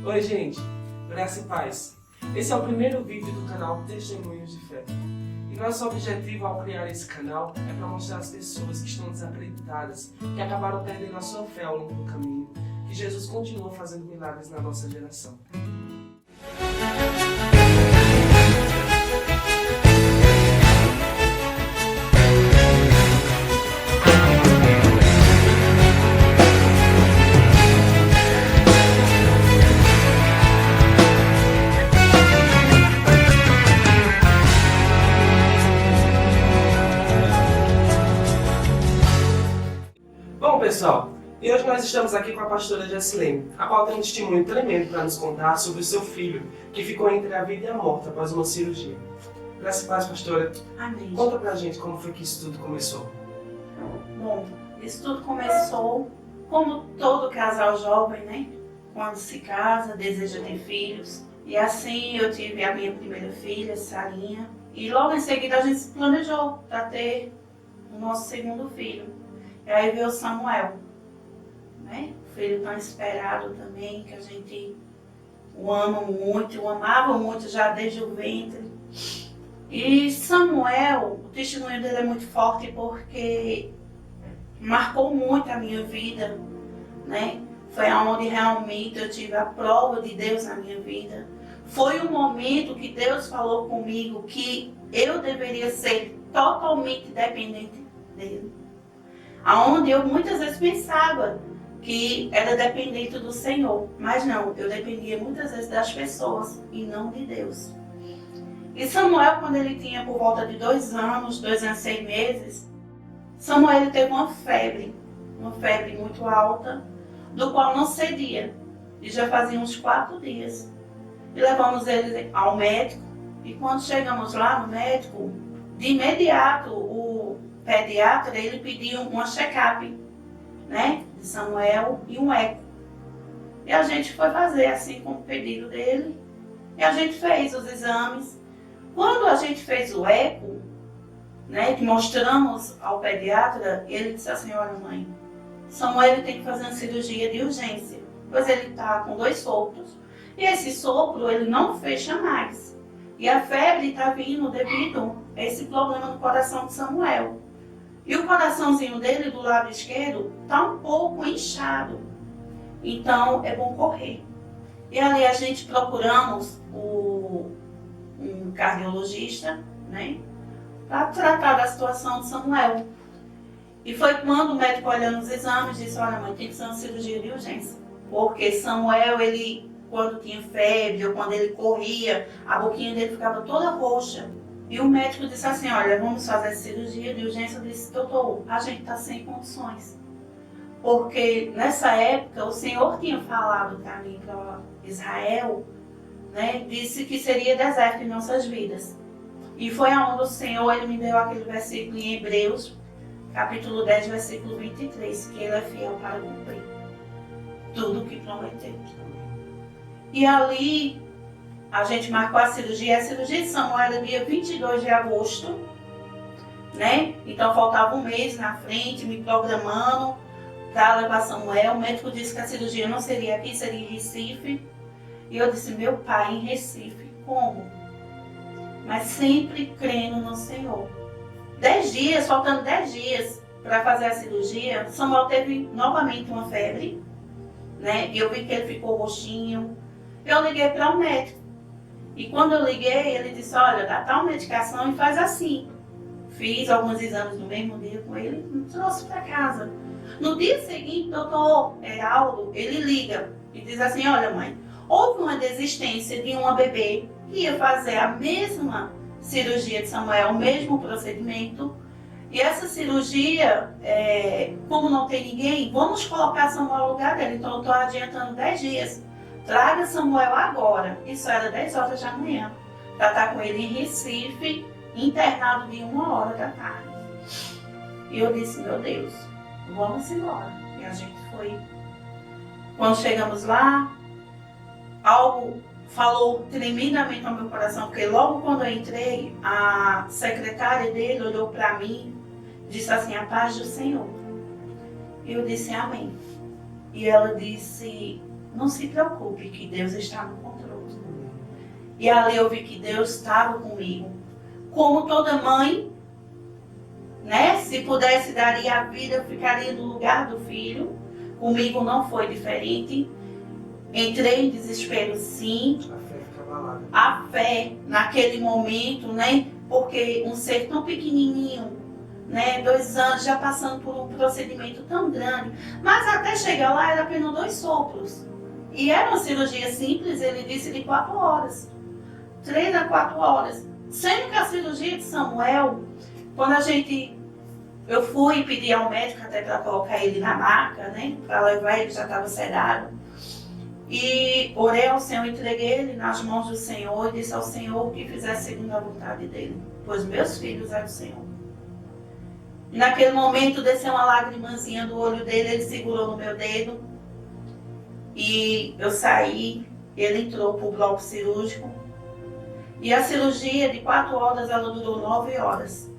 Oi gente, graça e paz. Esse é o primeiro vídeo do canal Testemunhos de Fé. E nosso objetivo ao criar esse canal é para mostrar às pessoas que estão desacreditadas, que acabaram perdendo a sua fé ao longo do caminho, que Jesus continua fazendo milagres na nossa geração. Bom pessoal, e hoje nós estamos aqui com a pastora Jessilene, a qual tem um testemunho tremendo para nos contar sobre o seu filho, que ficou entre a vida e a morte após uma cirurgia. Graças e paz, pastora. Amém. Conta pra gente como foi que isso tudo começou. Bom, isso tudo começou como todo casal jovem, né? Quando se casa, deseja ter filhos. E assim eu tive a minha primeira filha, Sarinha. E logo em seguida a gente se planejou para ter o nosso segundo filho. E aí veio o Samuel, né? O filho tão esperado também, que a gente o ama muito, o amava muito já desde o ventre. E Samuel, o testemunho dele é muito forte porque marcou muito a minha vida, né? Foi onde realmente eu tive a prova de Deus na minha vida. Foi o momento que Deus falou comigo que eu deveria ser totalmente dependente dele. Aonde eu muitas vezes pensava que era dependente do Senhor, mas não, eu dependia muitas vezes das pessoas e não de Deus. E Samuel, quando ele tinha por volta de 2 anos, 2 anos e 6 meses, Samuel teve uma febre muito alta, do qual não cedia, e já fazia uns 4 dias. E levamos ele ao médico, e quando chegamos lá no médico, de imediato o pediatra, ele pediu uma check-up, né, de Samuel e um eco. E a gente foi fazer assim com o pedido dele, e a gente fez os exames. Quando a gente fez o eco, né, que mostramos ao pediatra, ele disse assim: olha mãe, Samuel tem que fazer uma cirurgia de urgência, pois ele está com 2 sopros, e esse sopro ele não fecha mais. E a febre está vindo devido a esse problema no coração de Samuel. E o coraçãozinho dele, do lado esquerdo, está um pouco inchado. Então, é bom correr. E ali a gente procuramos um cardiologista, né, para tratar da situação de Samuel. E foi quando o médico, olhando os exames, disse: olha mãe, tem que ser uma cirurgia de urgência. Porque Samuel, ele, quando tinha febre ou quando ele corria, a boquinha dele ficava toda roxa. E o médico disse assim: olha, vamos fazer cirurgia de urgência. Eu disse: doutor, a gente está sem condições. Porque nessa época o Senhor tinha falado para mim, para Israel, né, disse que seria deserto em nossas vidas. E foi aonde o Senhor ele me deu aquele versículo em Hebreus, capítulo 10, versículo 23, que ele é fiel para cumprir tudo o que prometeu. E ali a gente marcou a cirurgia de Samuel era dia 22 de agosto, né? Então faltava um mês na frente, me programando para levar Samuel. O médico disse que a cirurgia não seria aqui, seria em Recife. E eu disse: meu pai, em Recife, como? Mas sempre crendo no Senhor. 10 dias, faltando 10 dias para fazer a cirurgia, Samuel teve novamente uma febre, né? E eu vi que ele ficou roxinho. Eu liguei para o médico. E quando eu liguei, ele disse: olha, dá tal medicação e faz assim. Fiz alguns exames no mesmo dia com ele e me trouxe para casa. No dia seguinte, o doutor Heraldo, ele liga e diz assim: olha mãe, houve uma desistência de uma bebê que ia fazer a mesma cirurgia de Samuel, o mesmo procedimento. E essa cirurgia, como não tem ninguém, vamos colocar Samuel no lugar dele. Então eu estou adiantando 10 dias. Traga Samuel agora. Isso era 10 horas da manhã. Para estar com ele em Recife, internado de 1h da tarde. E eu disse: meu Deus, vamos embora. E a gente foi. Quando chegamos lá, algo falou tremendamente ao meu coração, porque logo quando eu entrei, a secretária dele olhou para mim, disse assim: a paz do Senhor. E eu disse: amém. E ela disse: não se preocupe, que Deus está no controle. E ali eu vi que Deus estava comigo. Como toda mãe, né? Se pudesse, daria a vida, ficaria no lugar do filho. Comigo não foi diferente. Entrei em desespero, sim. A fé fica abalada. A fé, naquele momento, né? Porque um ser tão pequenininho, né? 2 anos, já passando por um procedimento tão grande. Mas até chegar lá, era apenas 2 sopros. E era uma cirurgia simples, ele disse, de 4 horas. 3 a 4 horas. Sendo que a cirurgia de Samuel, quando eu fui pedir ao médico até para colocar ele na maca, né? Para levar, ele já estava sedado. E orei ao Senhor, entreguei ele nas mãos do Senhor e disse ao Senhor que fizesse segundo a vontade dele. Pois meus filhos é do Senhor. E naquele momento desceu uma lagrimazinha do olho dele, ele segurou no meu dedo. E eu saí, ele entrou para o bloco cirúrgico. E a cirurgia de 4 horas, ela durou 9 horas.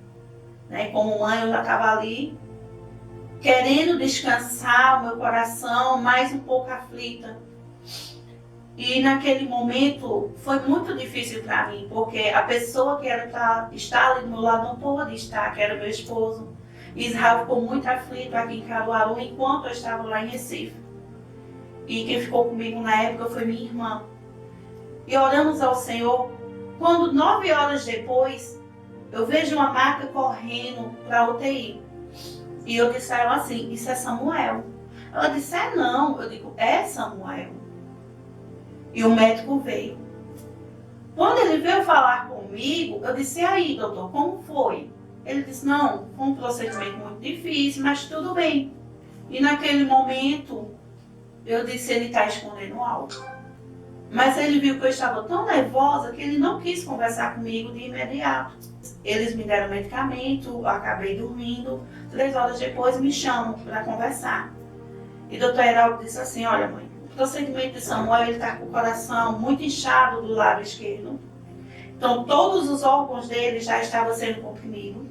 Né? Como mãe, eu já estava ali, querendo descansar o meu coração, mais um pouco aflita. E naquele momento foi muito difícil para mim, porque a pessoa que era para estar ali do meu lado não pôde estar, que era meu esposo. Israel ficou muito aflito aqui em Caruaru, enquanto eu estava lá em Recife. E quem ficou comigo na época foi minha irmã. E oramos ao Senhor. Quando 9 horas depois, eu vejo uma maca correndo para a UTI. E eu disse a ela assim, isso é Samuel. Ela disse, é não. Eu digo, é Samuel. E o médico veio. Quando ele veio falar comigo, eu disse, e aí, doutor, como foi? Ele disse, não, foi um procedimento muito difícil, mas tudo bem. E naquele momento, eu disse, ele está escondendo algo. Mas ele viu que eu estava tão nervosa que ele não quis conversar comigo de imediato. Eles me deram medicamento, eu acabei dormindo. 3 horas depois me chamam para conversar. E o doutor Heraldo disse assim, olha mãe, o procedimento de Samuel, ele está com o coração muito inchado do lado esquerdo. Então todos os órgãos dele já estavam sendo comprimidos.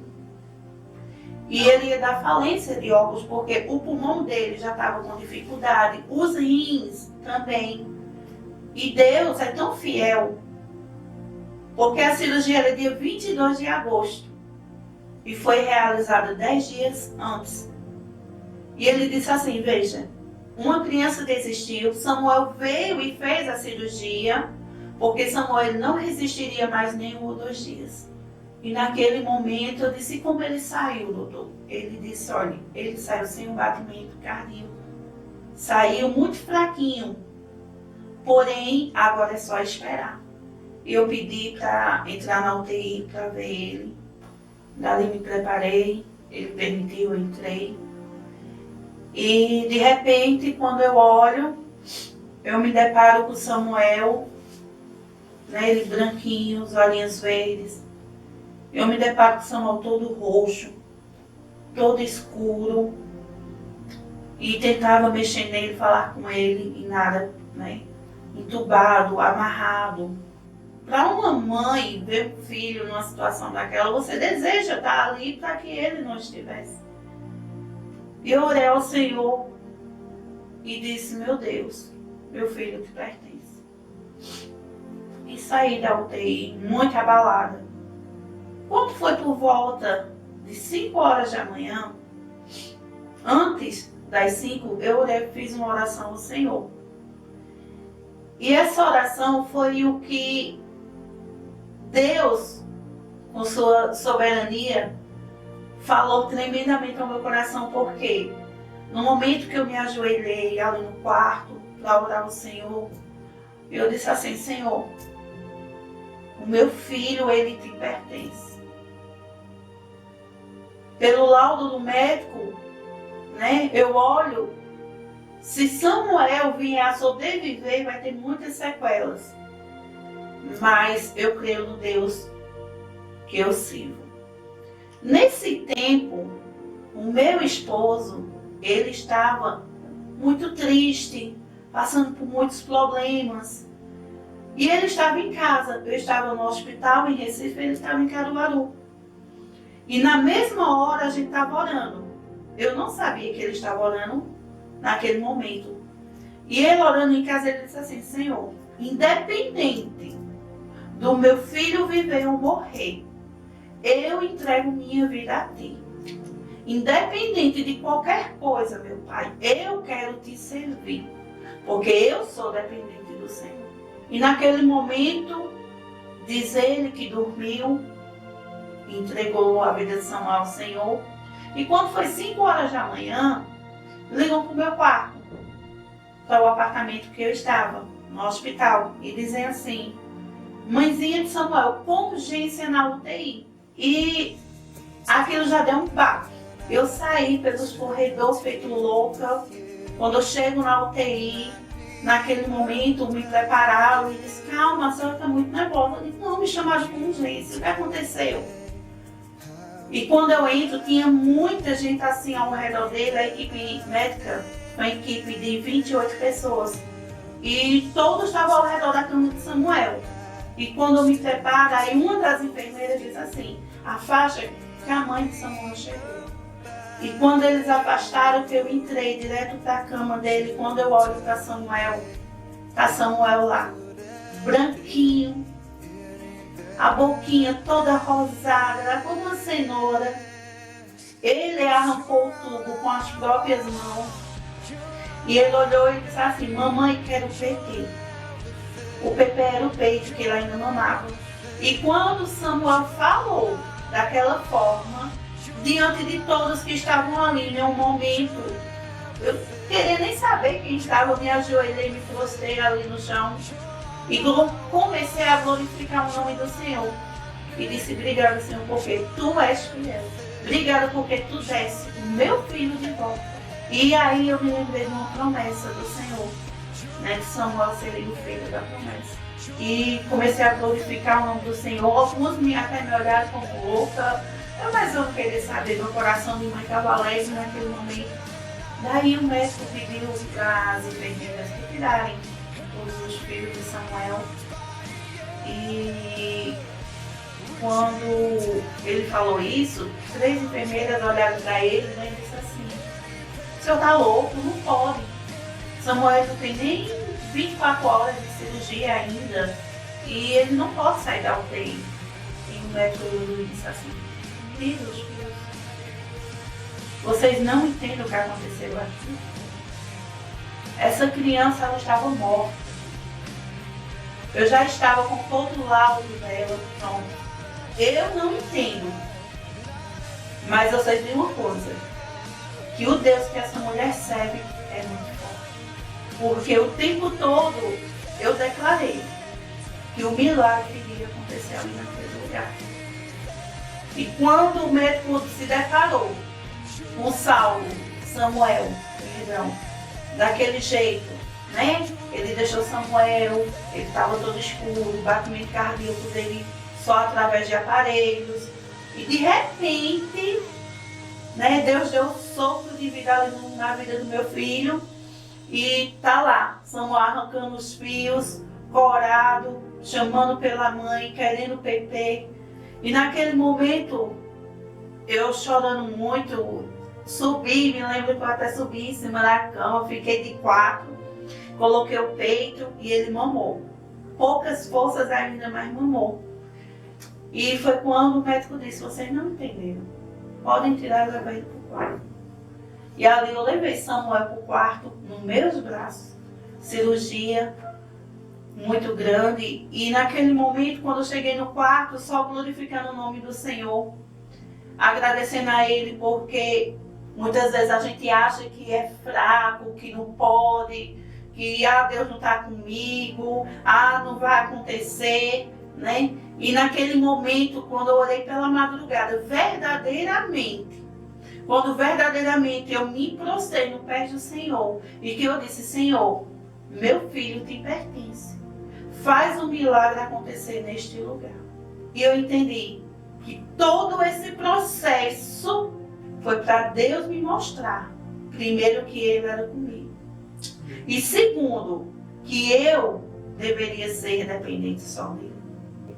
E ele ia dar falência de órgãos, porque o pulmão dele já estava com dificuldade, os rins também. E Deus é tão fiel, porque a cirurgia era dia 22 de agosto e foi realizada 10 dias antes. E ele disse assim, veja, uma criança desistiu, Samuel veio e fez a cirurgia, porque Samuel não resistiria mais nem 1 ou 2 dias. E naquele momento eu disse, como ele saiu, doutor? Ele disse, olha, ele saiu sem um batimento cardíaco, saiu muito fraquinho. Porém, agora é só esperar. Eu pedi para entrar na UTI para ver ele. Dali me preparei, ele permitiu, eu entrei. E de repente, quando eu olho, eu me deparo com Samuel, né, ele branquinho, os olhinhos verdes. Eu me deparo com Samuel todo roxo, todo escuro. E tentava mexer nele, falar com ele e nada, né? Entubado, amarrado. Para uma mãe ver o filho numa situação daquela, você deseja estar ali para que ele não estivesse. E eu orei ao Senhor e disse, meu Deus, meu filho te pertence. E saí da UTI muito abalada. Quando foi por volta de 5 horas da manhã, antes das 5, eu orei, fiz uma oração ao Senhor. E essa oração foi o que Deus, com sua soberania, falou tremendamente ao meu coração, porque no momento que eu me ajoelhei ali no quarto para orar ao Senhor, eu disse assim, Senhor, o meu filho, ele te pertence. Pelo laudo do médico, né, eu olho, se Samuel vier a sobreviver, vai ter muitas sequelas. Mas eu creio no Deus que eu sirvo. Nesse tempo, o meu esposo, ele estava muito triste, passando por muitos problemas. E ele estava em casa. Eu estava no hospital em Recife, ele estava em Caruaru. E na mesma hora a gente estava orando. Eu não sabia que ele estava orando naquele momento. E ele orando em casa, ele disse assim: Senhor, independente do meu filho viver ou morrer, eu entrego minha vida a Ti. Independente de qualquer coisa, meu Pai, eu quero Te servir, porque eu sou dependente do Senhor. E naquele momento, diz ele que dormiu, entregou a vida de Samuel ao Senhor. E quando foi 5 horas da manhã, ligam para o meu quarto, para o apartamento que eu estava, no hospital, e dizem assim: mãezinha de Samuel, com urgência na UTI. E aquilo já deu um baque. Eu saí pelos corredores feito louca. Quando eu chego na UTI, naquele momento me prepararam e disse: calma, a senhora está muito nervosa. Eu disse: não, me chamaram com urgência, o que aconteceu? E quando eu entro, tinha muita gente assim ao redor dele, a equipe médica, uma equipe de 28 pessoas. E todos estavam ao redor da cama de Samuel. E quando eu me preparo, aí uma das enfermeiras diz assim: afasta que a mãe de Samuel chegou. E quando eles afastaram, que eu entrei direto para a cama dele, quando eu olho para Samuel, tá Samuel lá, branquinho, a boquinha toda rosada, era como uma cenoura. Ele arrancou o tubo com as próprias mãos. E ele olhou e disse assim: mamãe, quero o PP. O PP era o peito que ele ainda mamava. E quando Samuel falou daquela forma, diante de todos que estavam ali, em um momento, eu queria nem saber quem estava, eu me ajoelhei, me prostrei ali no chão e comecei a glorificar o nome do Senhor. E disse: obrigado, Senhor, porque Tu és fiel. Obrigado porque Tu deste o meu filho de volta. E aí eu me lembrei de uma promessa do Senhor, né, que Samuel seria o filho da promessa. E comecei a glorificar o nome do Senhor. Alguns até me olharam como louca, mas eu não queria saber, meu coração de mãe estava alegre naquele momento. Daí o médico pediu para as enfermeiras que tirarem todos os filhos de Samuel. E quando ele falou isso, 3 enfermeiras olharam para ele, né, e disseram assim: o senhor está louco, não pode. Samuel não tem nem 24 horas de cirurgia ainda e ele não pode sair da UTI. E o médico disse assim: filhos, vocês não entendem o que aconteceu aqui. Essa criança, ela estava morta. Eu já estava com todo o laudo dela pronto. Eu não entendo, mas eu sei de uma coisa, que o Deus que essa mulher serve é muito forte. Porque o tempo todo eu declarei que o milagre iria acontecer ali naquele lugar. E quando o médico se deparou com Samuel, daquele jeito, né? Ele deixou Samuel, ele estava todo escuro, o batimento cardíaco dele só através de aparelhos. E de repente, né, Deus deu um sopro de vida ali na vida do meu filho. E tá lá, Samuel arrancando os fios, corado, chamando pela mãe, querendo PP. E naquele momento, eu chorando muito, subi, me lembro que eu até subi em cima da cama, fiquei de 4, coloquei o peito e ele mamou. Poucas forças ainda, mas mamou. E foi quando o médico disse: vocês não entenderam, podem tirar e levar ele para o quarto. E ali eu levei Samuel para o quarto, nos meus braços, cirurgia muito grande. E naquele momento, quando eu cheguei no quarto, só glorificando o nome do Senhor, agradecendo a Ele, porque muitas vezes a gente acha que é fraco, que não pode, que Deus não está comigo, não vai acontecer, né? E naquele momento, quando eu orei pela madrugada, quando verdadeiramente eu me prostrei no pé do Senhor, e que eu disse: Senhor, meu filho te pertence, faz um milagre acontecer neste lugar. E eu entendi que todo esse processo foi para Deus me mostrar, primeiro, que Ele era comigo, e segundo, que eu deveria ser dependente só dele.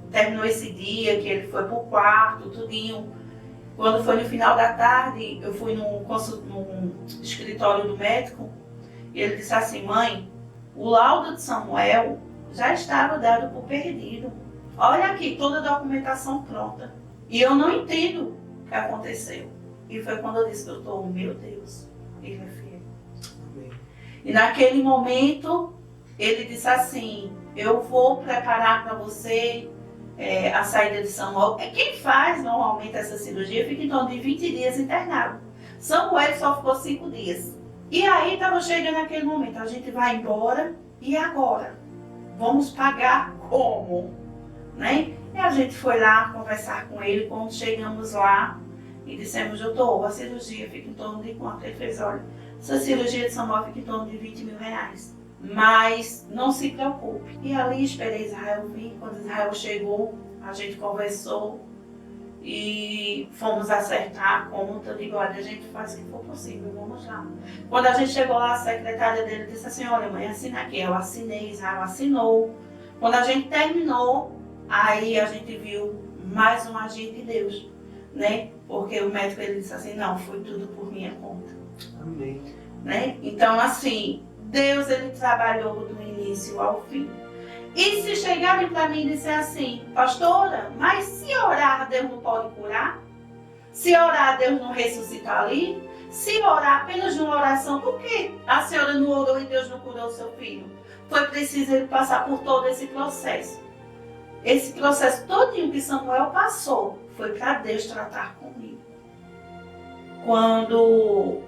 Terminou esse dia, que ele foi para o quarto, tudinho. Quando foi no final da tarde, eu fui num escritório do médico, e ele disse assim: mãe, o laudo de Samuel já estava dado por perdido. Olha aqui, toda a documentação pronta. E eu não entendo o que aconteceu. E foi quando eu disse, doutor, meu Deus, ele é fiel. Amém. E naquele momento, ele disse assim, eu vou preparar para você a saída de Samuel. Quem faz normalmente essa cirurgia fica em torno de 20 dias internado. Samuel só ficou 5 dias. E aí estava chegando aquele momento, a gente vai embora, e agora? Vamos pagar como? Né? E a gente foi lá conversar com ele. Quando chegamos lá e dissemos, doutor, a cirurgia fica em torno de quanto? Ele fez, olha, essa cirurgia de Samuel fica em torno de 20 mil reais. Mas não se preocupe. E ali esperei Israel vir. Quando Israel chegou, a gente conversou e fomos acertar a conta. Eu digo, olha, a gente faz o que for possível, vamos lá. Quando a gente chegou lá, a secretária dele disse assim, olha mãe, assina aqui. Eu assinei, Israel assinou. Quando a gente terminou, aí a gente viu mais um agir de Deus, né? Porque o médico ele disse assim, não, foi tudo por minha conta. Amém. Né? Então, assim, Deus ele trabalhou do início ao fim. E se chegarem para mim e disserem assim, pastora, mas se orar, Deus não pode curar? Se orar, Deus não ressuscita ali? Se orar apenas de uma oração, por que a senhora não orou e Deus não curou o seu filho? Foi preciso ele passar por todo esse processo. Esse processo todinho que Samuel passou foi para Deus tratar comigo. Quando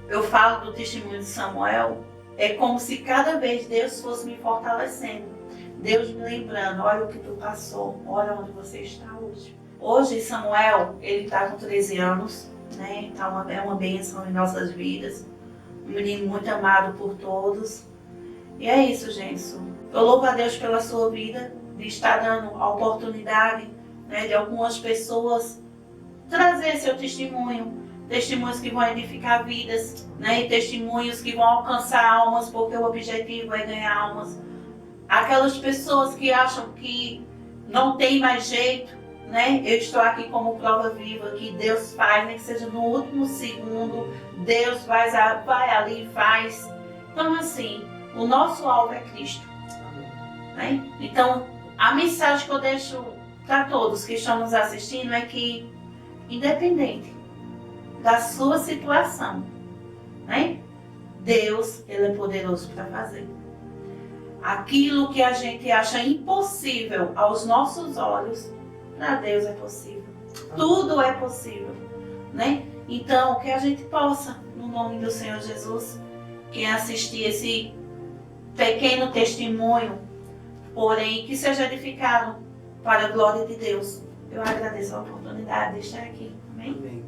eu falo do testemunho de Samuel, é como se cada vez Deus fosse me fortalecendo. Deus me lembrando, olha o que tu passou, olha onde você está hoje. Hoje Samuel, ele está com 13 anos, né? Então é uma bênção em nossas vidas. Um menino muito amado por todos. E é isso, gente. Eu louvo a Deus pela sua vida, de estar dando a oportunidade, né, de algumas pessoas trazer seu testemunho, testemunhos que vão edificar vidas, né, e testemunhos que vão alcançar almas, porque o objetivo é ganhar almas. Aquelas pessoas que acham que não tem mais jeito, né, eu estou aqui como prova viva que Deus faz, nem que seja no último segundo, Deus vai ali e faz. Então assim, o nosso alvo é Cristo. Né? Então, a mensagem que eu deixo para todos que estão nos assistindo é que, independente da sua situação, né? Deus ele é poderoso para fazer. Aquilo que a gente acha impossível aos nossos olhos, para Deus é possível. Tudo é possível. Né? Então, que a gente possa, no nome do Senhor Jesus, quem assistir esse pequeno testemunho, porém que seja edificado para a glória de Deus. Eu agradeço a oportunidade de estar aqui. Amém? Amém.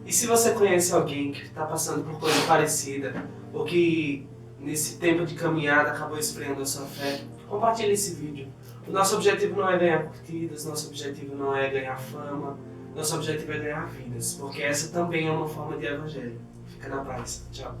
E se você conhece alguém que está passando por coisa parecida, ou que nesse tempo de caminhada acabou esfriando a sua fé, compartilhe esse vídeo. O nosso objetivo não é ganhar curtidas, nosso objetivo não é ganhar fama, nosso objetivo é ganhar vidas, porque essa também é uma forma de evangelho. Fica na paz. Tchau.